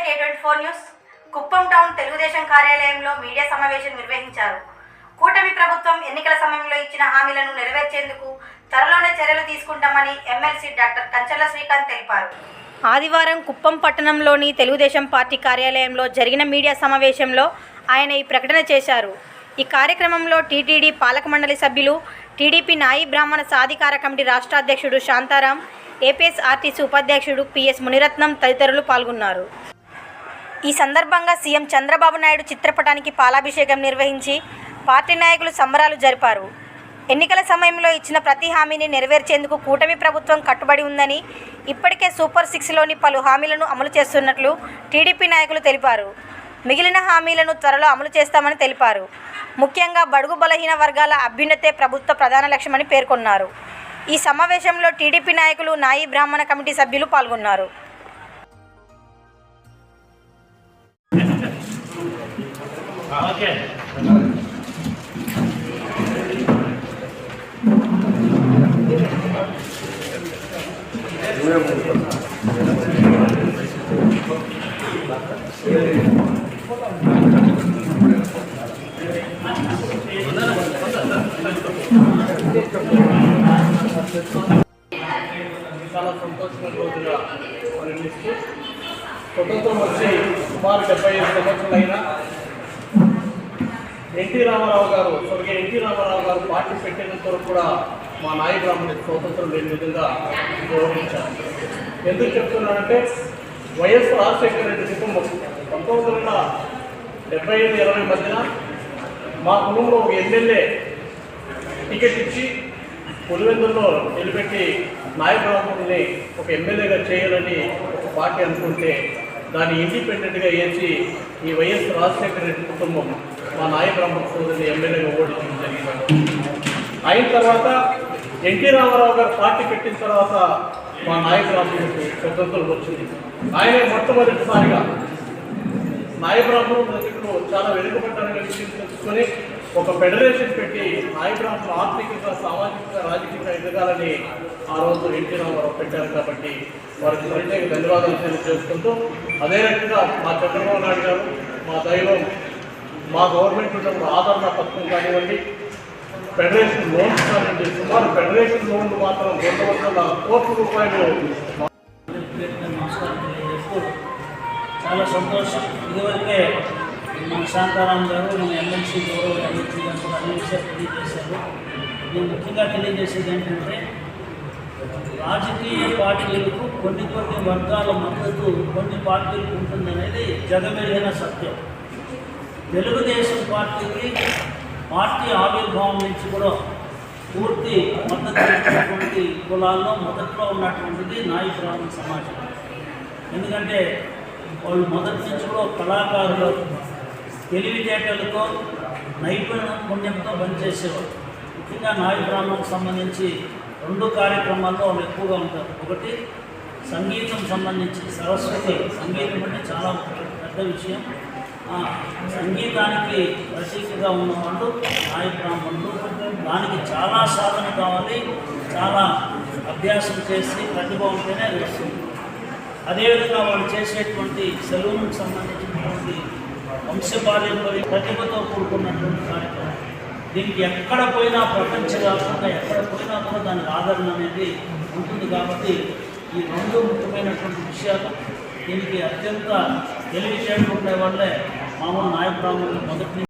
K24 news Kuppam town Telugu Desam కార్యాలయంలో media సమావేశం నిర్వహించారు. కూటమి ప్రభుత్వం ఎన్నికల సమయంలో ఇచ్చిన హామీలను నెరవేర్చేందుకు త్వరలోనే చర్యలు తీసుకుంటామని ఎమ్మెల్సీ డాక్టర్ కంచర్ల శ్రీకాంత్ తెలిపారు. ఆదివారం కుప్పం పట్టణంలోని తెలుగుదేశం పార్టీ కార్యాలయంలో జరిగిన మీడియా సమావేశంలో ఆయన ఈ ప్రకటన చేశారు. ఈ కార్యక్రమంలో టీటీడీ పాలక మండలి సభ్యులు, టీడీపీ నాయి బ్రాహ్మణ సాధికార కమిటీ రాష్ట్ర అధ్యక్షుడు శాంతారాం, ఏపీఎస్ఆర్టీసీ ఉపాధ్యక్షుడు పిఎస్ మునిరత్నం తదితరులు పాల్గొన్నారు. ఈ సందర్భంగా సీఎం చంద్రబాబు నాయుడు చిత్రపటానికి పాలాభిషేకం నిర్వహించి పార్టీ నాయకులు సంబరాలు జరిపారు. ఎన్నికల సమయంలో ఇచ్చిన ప్రతి హామీని నెరవేర్చేందుకు కూటమి ప్రభుత్వం కట్టుబడి ఉందని, ఇప్పటికే సూపర్ 6లోని పలు హామీలను అమలు చేస్తున్నట్లు టీడీపీ నాయకులు తెలిపారు. మిగిలిన హామీలను త్వరలో అమలు చేస్తామని తెలిపారు. ముఖ్యంగా బడుగు బలహీన వర్గాల అభ్యున్నతే ప్రభుత్వ ప్రధాన లక్ష్యమని పేర్కొన్నారు. ఈ సమావేశంలో టీడీపీ నాయకులు, నాయి బ్రాహ్మణ కమిటీ సభ్యులు పాల్గొన్నారు. చాలా సంతోషమైన రోజుగా పరిగణిస్తూ స్వతంత్రం వచ్చి సుమారు 75 సంవత్సరాలైనా స్వర్గీయ ఎన్టీ రామారావు గారు పార్టీ పెట్టినంత వరకు కూడా మా నాయి బ్రాహ్మణుడికి స్వతంత్రం లేని విధంగా గౌరవించారు. ఎందుకు చెప్తున్నానంటే వైఎస్ రాజశేఖర రెడ్డి కుటుంబం 1975-20 మధ్యన మా కుటుంబంలో ఒక ఎమ్మెల్యే టికెట్ ఇచ్చి పులివెందుల్లో నిలబెట్టి నాయ బ్రాహ్మణుల్ని ఒక ఎమ్మెల్యేగా చేయాలని ఒక పార్టీ అనుకుంటే దాన్ని ఇండిపెండెంట్గా వేసి ఈ వైఎస్ రాజశేఖర రెడ్డి కుటుంబం మా నాయ బ్రాహ్మణ సోదరిని ఎమ్మెల్యేగా ఓడించడం జరిగింది. అయిన తర్వాత ఎన్టీ రామారావు గారు పార్టీ పెట్టిన తర్వాత మా నాయ బ్రాహ్మణులకు స్వతంత్రం వచ్చింది. ఆయన మొట్టమొదటిసారిగా నాయ బ్రాహ్మణుల దగ్గర చాలా వెనుకబడ్డారనే విషయం తెలుసుకొని ఒక ఫెడరేషన్ పెట్టి నాయ బ్రాహ్మణులు ఆర్థికంగా, సామాజికంగా, రాజకీయంగా ఎదగాలని ఆ రోజు ఎన్టీ రామారావు పెట్టారు. కాబట్టి వారికి ప్రత్యేక ధన్యవాదాలు తెలియజేసుకుంటూ, అదే రకంగా మా చంద్రబాబు నాయుడు గారు, మా దైవం, మా గవర్నమెంట్ ఉన్నప్పుడు ఆదరణ పథకం కానివ్వండి, ఫెడరేషన్ లోన్స్ కానివ్వండి, సుమారు ఫెడరేషన్ లోన్లు మాత్రం 200 కోట్ల రూపాయలు. చాలా సంతోషం. ఇదివరకే మన శాంతారాం గారు, మన ఎమ్మెల్సీ గౌరవ ఎమ్మెల్సీ గారు కూడా అన్ని విషయాలు తెలియజేశారు. నేను ముఖ్యంగా తెలియజేసేది ఏంటంటే, రాజకీయ పార్టీలకు కొన్ని వర్గాల మద్దతు కొన్ని పార్టీలకు ఉంటుందనేది జగమెరిగిన సత్యం. తెలుగుదేశం పార్టీకి పార్టీ ఆవిర్భావం నుంచి కూడా పూర్తి మద్దతు ఇచ్చినటువంటి కులాల్లో మొదట్లో ఉన్నటువంటిది నాయి బ్రాహ్మణ సమాజం. ఎందుకంటే వాళ్ళు మొదటి నుంచి కూడా కళాకారులు, తెలివితేటలతో, నైపుణ్యంతో పనిచేసేవారు. ముఖ్యంగా నాయి బ్రాహ్మణకు సంబంధించి 2 కార్యక్రమాల్లో వాళ్ళు ఎక్కువగా ఉంటారు. ఒకటి సంగీతం సంబంధించి, సరస్వతి సంగీతం అంటే చాలా పెద్ద విషయం. సంగీతానికి ప్రతీకగా ఉన్నవాళ్ళు నాయి బ్రాహ్మణులు. దానికి చాలా సాధన కావాలి, చాలా అభ్యాసం చేసి ప్రతిభ ఉంటేనే అది వస్తుంది. అదేవిధంగా వాళ్ళు చేసేటువంటి సెలవులకు సంబంధించినటువంటి వంశపార్యంపై ప్రతిభతో కూడుకున్నటువంటి కార్యక్రమం. దీనికి ఎక్కడ పోయినా, ప్రపంచవ్యాప్తంగా ఎక్కడ పోయినా కూడా దానికి ఆదరణ అనేది ఉంటుంది. కాబట్టి ఈ 2 ముఖ్యమైనటువంటి విషయాలు, దీనికి అత్యంత తెలివితేటలు ఉండే వాళ్ళే మామూలు నాయ బ్రాహ్మణులు మొదటి